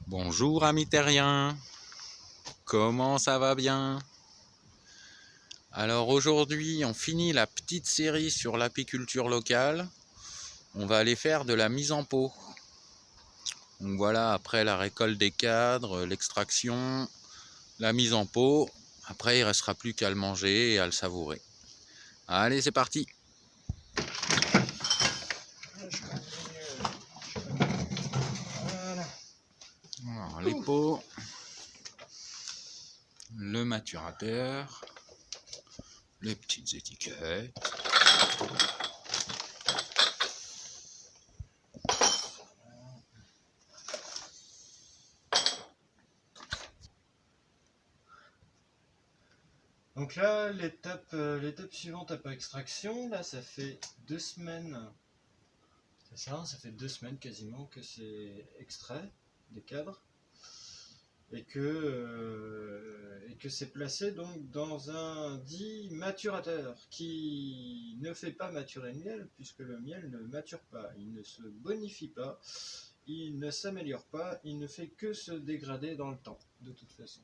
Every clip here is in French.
Bonjour amis terriens, comment ça va bien? Alors aujourd'hui on finit la petite série sur l'apiculture locale, on va aller faire de la mise en pot. Donc voilà, après la récolte des cadres, l'extraction, la mise en pot, après il ne restera plus qu'à le manger et à le savourer. Allez c'est parti! Alors, les pots, le maturateur, les petites étiquettes. Donc là, l'étape suivante après extraction, là ça fait 2 semaines, c'est ça, ça fait 2 semaines quasiment que c'est extrait des cadres et que c'est placé donc dans un dit maturateur qui ne fait pas maturer le miel puisque le miel ne mature pas, il ne se bonifie pas, il ne s'améliore pas, il ne fait que se dégrader dans le temps de toute façon.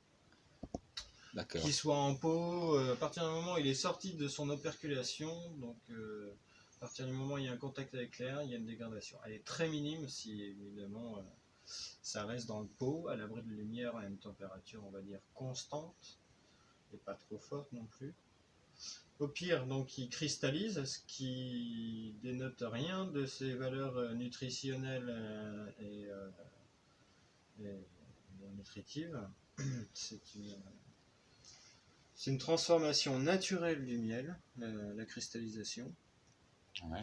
Qu'il soit en pot, à partir du moment où il est sorti de son operculation, donc à partir du moment où il y a un contact avec l'air, il y a une dégradation. Elle est très minime si évidemment ça reste dans le pot, à l'abri de lumière à une température on va dire constante, et pas trop forte non plus. Au pire, donc il cristallise, ce qui dénote rien de ses valeurs nutritionnelles et nutritives. C'est une transformation naturelle du miel, la cristallisation. Ouais.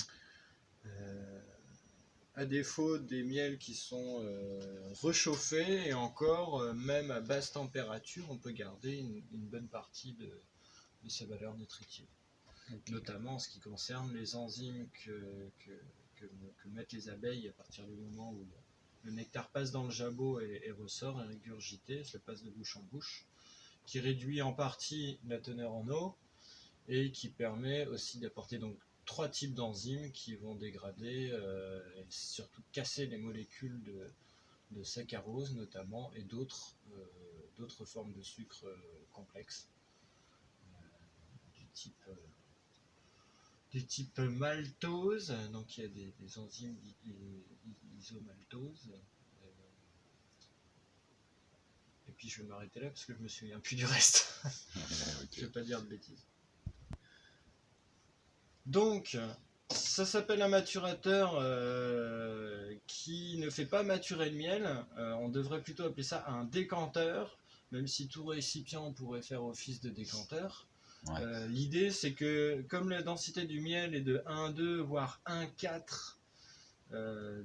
À défaut des miels qui sont réchauffés, et encore, même à basse température, on peut garder une bonne partie de ses valeurs nutritives. Okay. Notamment en ce qui concerne les enzymes que mettent les abeilles à partir du moment où le nectar passe dans le jabot et ressort, est régurgité, se passe de bouche en bouche, qui réduit en partie la teneur en eau et qui permet aussi d'apporter donc 3 types d'enzymes qui vont dégrader et surtout casser les molécules de saccharose notamment et d'autres formes de sucre complexes du type maltose. Donc il y a des enzymes isomaltose. Et puis je vais m'arrêter là parce que je me souviens plus du reste. Okay. Je ne vais pas dire de bêtises. Donc, ça s'appelle un maturateur qui ne fait pas maturer le miel. On devrait plutôt appeler ça un décanteur, même si tout récipient pourrait faire office de décanteur. Ouais. L'idée, c'est que comme la densité du miel est de 1,2 voire 1,4,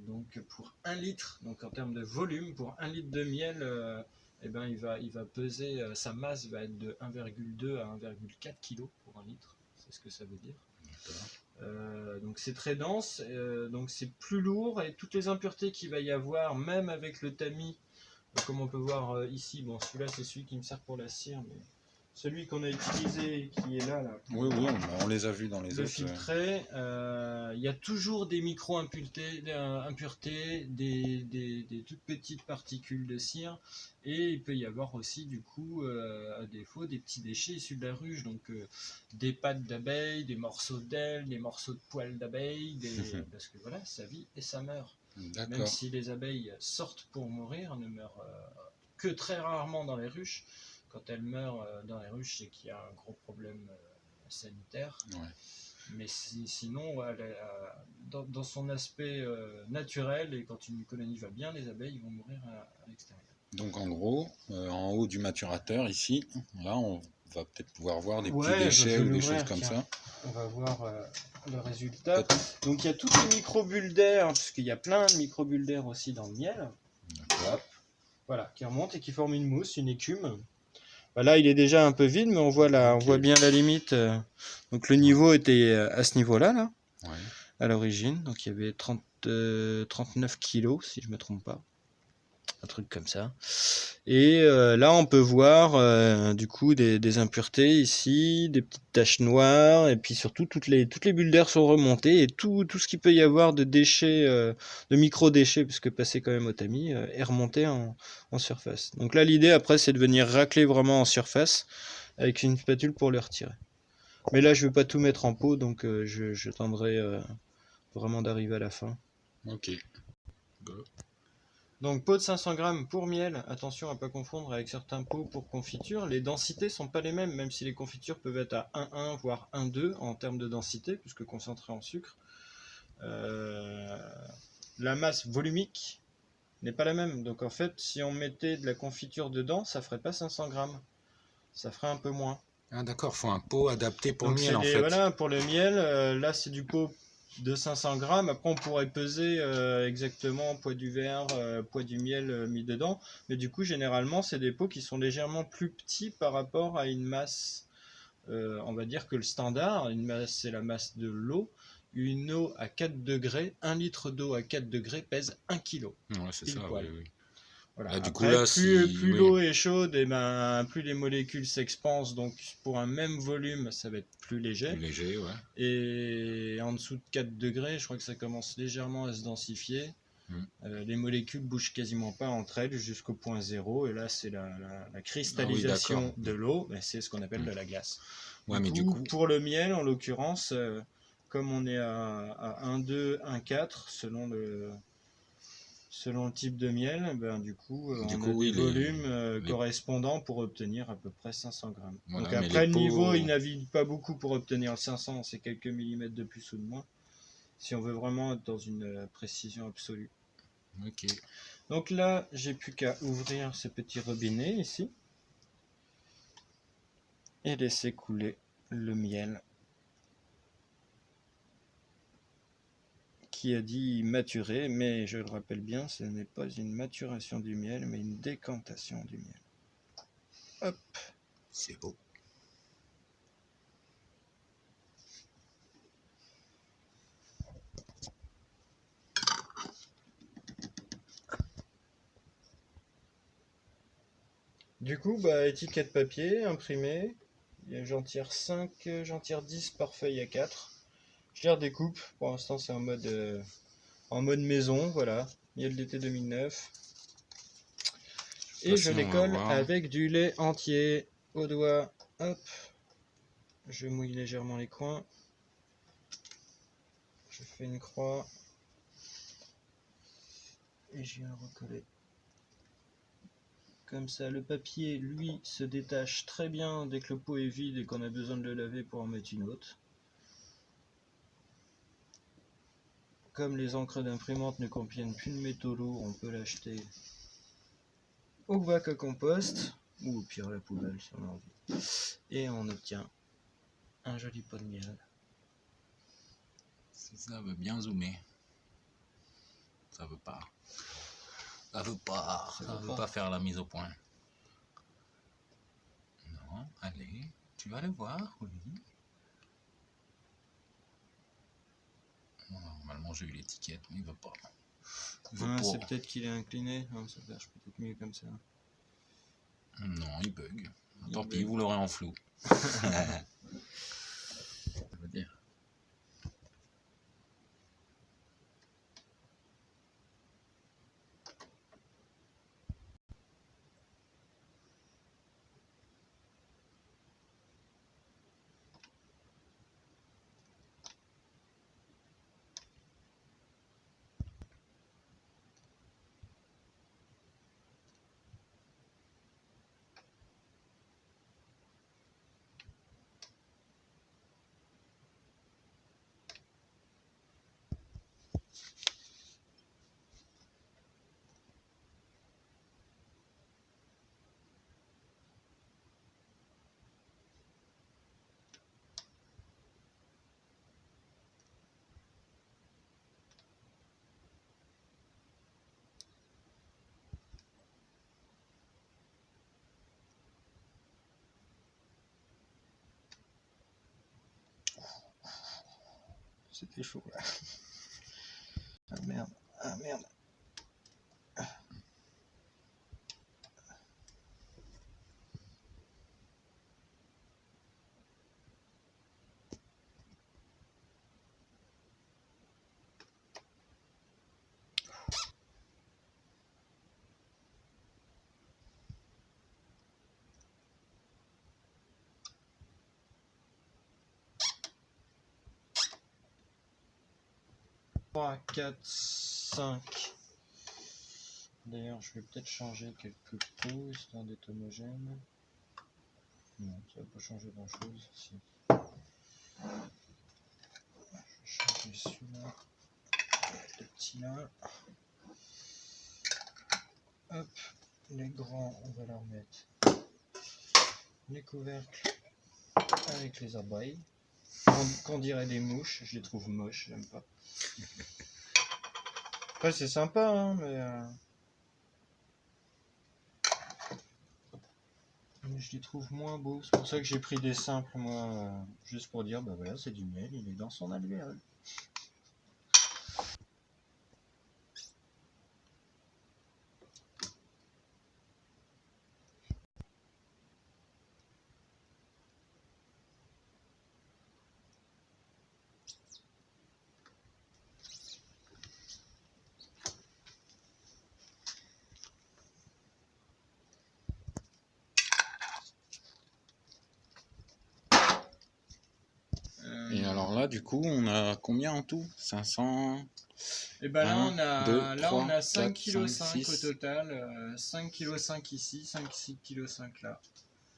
donc pour 1 litre, donc en termes de volume, pour 1 litre de miel, eh ben, il va peser, sa masse va être de 1,2 à 1,4 kg pour 1 litre. C'est ce que ça veut dire. Donc c'est très dense, donc c'est plus lourd, et toutes les impuretés qu'il va y avoir, même avec le tamis, comme on peut voir ici, bon celui-là c'est celui qui me sert pour la cire, mais celui qu'on a utilisé qui est là oui, on les a vus dans les autres, filtré, il y a toujours des micro-impuretés, des toutes petites particules de cire, et il peut y avoir aussi du coup à défaut des petits déchets issus de la ruche, donc des pattes d'abeilles, des morceaux d'ailes, des morceaux de poils d'abeilles, parce que voilà, ça vit et ça meurt. Même si les abeilles sortent pour mourir, ne meurent que très rarement dans les ruches. Quand elles meurent dans les ruches, c'est qu'il y a un gros problème sanitaire. Ouais. Mais sinon, dans son aspect naturel, et quand une colonie va bien, les abeilles vont mourir à l'extérieur. Donc en gros, en haut du maturateur, ici, là on va peut-être pouvoir voir des petits déchets ou des choses comme ça. On va voir le résultat. Donc il y a toutes les microbules d'air, parce qu'il y a plein de microbules d'air aussi dans le miel. D'accord. Voilà, qui remontent et qui forment une mousse, une écume. Là, il est déjà un peu vide, mais on voit bien la limite. Donc le niveau était à ce niveau-là, là, à l'origine. Donc il y avait 39 kilos, si je ne me trompe pas. un truc comme ça. Et là, on peut voir du coup des impuretés ici, des petites taches noires, et puis surtout toutes les bulles d'air sont remontées, et tout ce qu'il peut y avoir de déchets, de micro-déchets, puisque passé quand même au tamis, est remonté en surface. Donc là, l'idée après, c'est de venir racler vraiment en surface avec une spatule pour le retirer. Mais là, je ne vais pas tout mettre en pot, donc je tendrai vraiment d'arriver à la fin. Ok. Go. Donc pot de 500 grammes pour miel, attention à ne pas confondre avec certains pots pour confiture, les densités sont pas les mêmes, même si les confitures peuvent être à 1,1 voire 1,2 en termes de densité, puisque concentré en sucre. La masse volumique n'est pas la même, donc en fait si on mettait de la confiture dedans, ça ferait pas 500 grammes, ça ferait un peu moins. Ah d'accord, faut un pot adapté pour Donc le miel en fait. voilà, pour le miel, là c'est du pot de 500 grammes. Après on pourrait peser exactement poids du verre, poids du miel mis dedans. Mais du coup généralement c'est des pots qui sont légèrement plus petits par rapport à une masse, on va dire que le standard, une masse c'est la masse de l'eau. Une eau à 4 degrés, 1 litre d'eau à 4 degrés pèse 1 kg. Ouais, c'est Pile ça, poil. oui. Voilà. Là, du coup, Après, là, plus oui. l'eau est chaude, et ben, plus les molécules s'expansent. Donc, pour un même volume, ça va être plus léger. Plus léger, ouais. Et en dessous de 4 degrés, je crois que ça commence légèrement à se densifier. Les molécules bougent quasiment pas entre elles jusqu'au point zéro. Et là, c'est la cristallisation de l'eau. C'est ce qu'on appelle de la glace. Ouais, du coup, pour le miel, en l'occurrence, comme on est à 1,2, 1,4 selon le type de miel, ben, du coup, on a des volumes correspondants pour obtenir à peu près 500 grammes. Voilà, donc après, le niveau, il navigue pas beaucoup pour obtenir le 500, c'est quelques millimètres de plus ou de moins, si on veut vraiment être dans une précision absolue. Ok. Donc là, j'ai plus qu'à ouvrir ce petit robinet ici et laisser couler le miel. Qui a dit maturer, mais je le rappelle bien, ce n'est pas une maturation du miel, mais une décantation du miel. Hop. C'est beau. Du coup, étiquette papier, imprimée. J'en tire 5, j'en tire 10 par feuille à 4. Je les redécoupe. Pour l'instant, c'est en mode maison, voilà. Miel d'été 2009. Et je les colle avec du lait entier au doigt. Hop. Je mouille légèrement les coins. Je fais une croix. Et je viens recoller. Comme ça, le papier, lui, se détache très bien dès que le pot est vide et qu'on a besoin de le laver pour en mettre une autre. Comme les encres d'imprimante ne contiennent plus de métaux lourds, on peut l'acheter au bac à compost, ou au pire à la poubelle si on a envie. Et on obtient un joli pot de miel. Ça veut bien zoomer. Ça veut pas. Ça veut pas faire la mise au point. Non, allez, tu vas le voir, oui. Normalement j'ai eu l'étiquette, mais il veut pas. C'est peut-être qu'il est incliné, ça marche peut-être mieux comme ça. Non, il bug. Tant pis, vous l'aurez en flou. Ça veut dire. C'était chaud là. Ah merde, ah merde. 3, 4, 5. D'ailleurs, je vais peut-être changer quelques pots, histoire d'être homogène. Non, ça va pas changer grand-chose. Si. Je vais changer celui-là. Le petit là. Hop, les grands, on va leur mettre les couvercles avec les abeilles. Qu'on dirait des mouches, je les trouve moches, j'aime pas. Après, c'est sympa, hein, mais je les trouve moins beaux. C'est pour ça que j'ai pris des simples, moi, juste pour dire, bah voilà, c'est du miel, il est dans son alvéole. Et alors là, du coup, on a combien en tout? 500. Et ben là, 1, on a, 2, là, 3, on a 4, 5, 5,5 kg au 6. total. 5,5 kg ici, 6,5 kg là.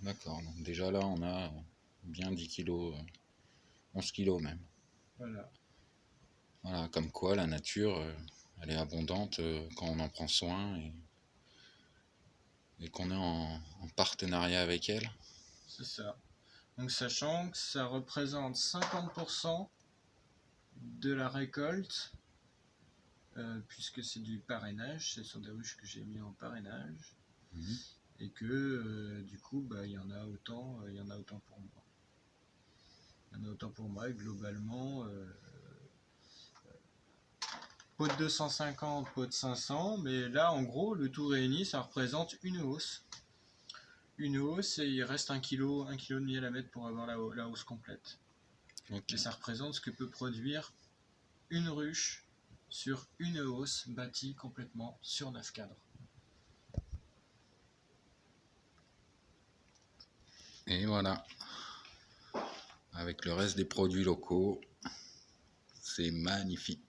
D'accord, donc déjà là, on a bien 10 kilos, 11 kilos même. Voilà. Voilà, comme quoi la nature, elle est abondante quand on en prend soin et qu'on est en partenariat avec elle. C'est ça. Donc sachant que ça représente 50% de la récolte, puisque c'est du parrainage, ce sont des ruches que j'ai mis en parrainage, et que du coup, bah, il y en a autant pour moi. Il y en a autant pour moi, et globalement, pot de 250, pot de 500, mais là, en gros, le tout réuni, ça représente une hausse. Une hausse, et il reste 1 kg de miel à mettre pour avoir la hausse complète. Okay. Et ça représente ce que peut produire une ruche sur une hausse bâtie complètement sur 9 cadres. Et voilà, avec le reste des produits locaux, c'est magnifique.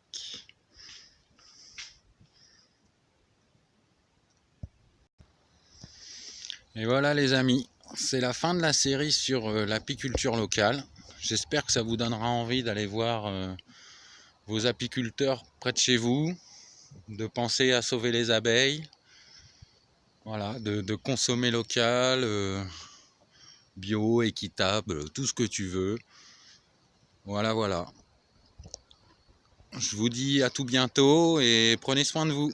Et voilà les amis, c'est la fin de la série sur l'apiculture locale. J'espère que ça vous donnera envie d'aller voir vos apiculteurs près de chez vous, de penser à sauver les abeilles, voilà, de consommer local, bio, équitable, tout ce que tu veux. Voilà, voilà. Je vous dis à tout bientôt et prenez soin de vous.